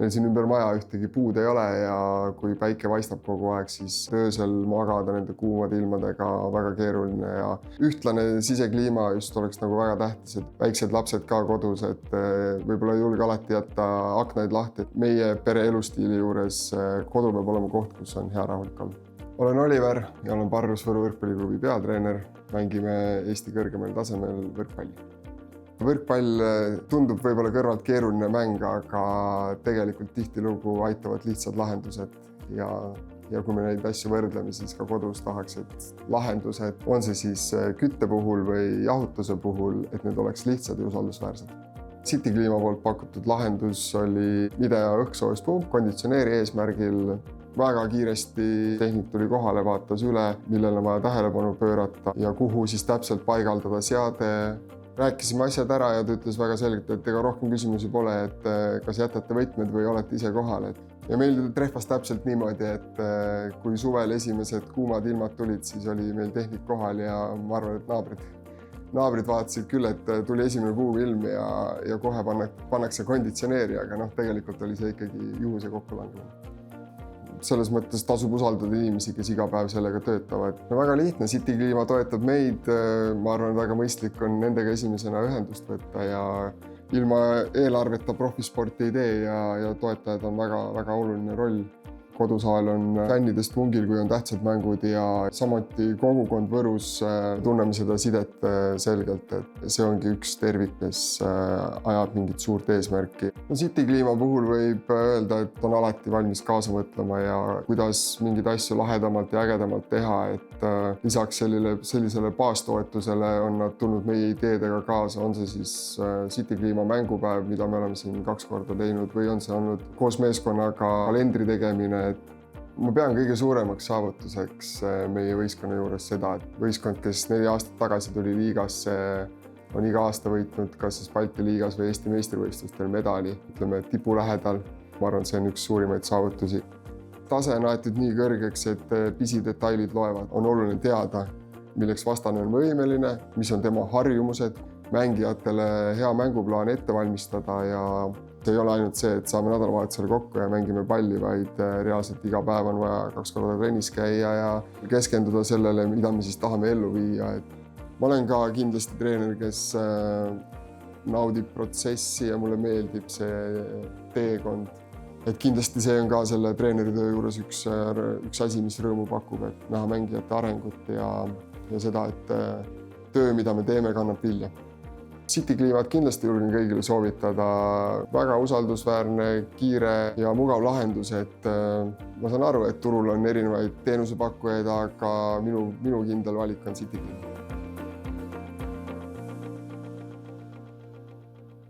Meil siin ümber maja ühtegi puud ei ole ja kui päike paistab kogu aeg, siis öösel magada nende kuumade ilmadega väga keeruline ja ühtlane sisekliima just oleks nagu väga tähtis, et väiksed lapsed ka kodus, et võib-olla ei julge alati jätta aknaid lahti. Meie pere elustiili juures kodu peab olema koht, kus on hea rahulik olla. Olen Oliver ja olen Parrus Võru võrkpalliklubi peatreener. Mängime Eesti kõrgemal tasemel võrkpalli. Võrkpall tundub võib-olla kõrvalt keeruline mäng, aga tegelikult tihtilugu aitavad lihtsad lahendused ja kui me neid asju võrdleme, siis ka kodus tahaks, et lahendused, on see siis kütte puhul või jahutuse puhul, et need oleks lihtsad ja usaldusväärsed. Cityclima poolt pakutud lahendus oli video õhksoojuspump konditsioneeri eesmärgil. Väga kiiresti tehnik tuli kohale, vaatas üle, millele on vaja tähelepanu pöörata ja kuhu siis täpselt paigaldada seade. Rääkisime asjad ära ja ta ütles väga selgelt, et ega rohkem küsimusi pole, et kas jätate võtmed või olete ise kohal. Ja meil trehvas täpselt niimoodi, et kui suvel esimesed kuumad ilmad tulid, siis oli meil tehnik kohal ja ma arvan, et naabrid vaatasid küll, et tuli esimene kuum ilm ja kohe pannakse konditsioneeri, aga tegelikult oli see ikkagi juhuse kokkulangemine. Selles mõttes tasub usaldada inimesi, kes iga päev sellega töötavad. Väga lihtne, Cityclima toetab meid, ma arvan, väga mõistlik on nendega esimesena ühendust võtta ja ilma eelarveta profisporti ei tee ja toetajad on väga oluline roll. Kodusaal on fännidest vungil, kui on tähtsad mängud ja samuti kogukond Võrus tunneme seda sidet selgelt, et see ongi üks tervik, kes ajab mingit suurt eesmärki. Cityclima puhul võib öelda, et on alati valmis kaasa mõtlema ja kuidas mingeid asju lahedamalt ja ägedamalt teha, et lisaks sellisele baastoetusele on nad tulnud meie ideedega kaasa, on see siis Cityclima mängupäev, mida me oleme siin 2 korda teinud või on see olnud koos meeskonnaga kalendri tegemine. Ma pean kõige suuremaks saavutuseks meie võistkonna juures seda, et võistkond, kes 4 aastat tagasi tuli liigasse, on iga aasta võitnud kas siis Balti liigas või Eesti meistrivõistlustel medali, ütleme tipu lähedal. Ma arvan, see on üks suurimaid saavutusi. Tase on aetud nii kõrgeks, et pisidetailid loevad. On oluline teada, milleks vastane on võimeline, mis on tema harjumused, mängijatele hea mänguplaan ette valmistada ja see ei ole ainult see, et saame nädalavahetusel kokku ja mängime palli, vaid reaalselt iga päev on vaja 2 korda trennis käia ja keskenduda sellele, mida me siis tahame ellu viia. Ma olen ka kindlasti treener, kes naudib protsessi ja mulle meeldib see teekond. Et kindlasti see on ka selle treeneritöö juures üks asi, mis rõõmu pakub, et näha mängijate arengut ja seda, et töö, mida me teeme, kannab vilja. Cityclimat kindlasti julgen kõigile soovitada. Väga usaldusväärne, kiire ja mugav lahendus, et ma saan aru, et turul on erinevaid teenusepakkujaid, aga minu kindel valik on Cityclima.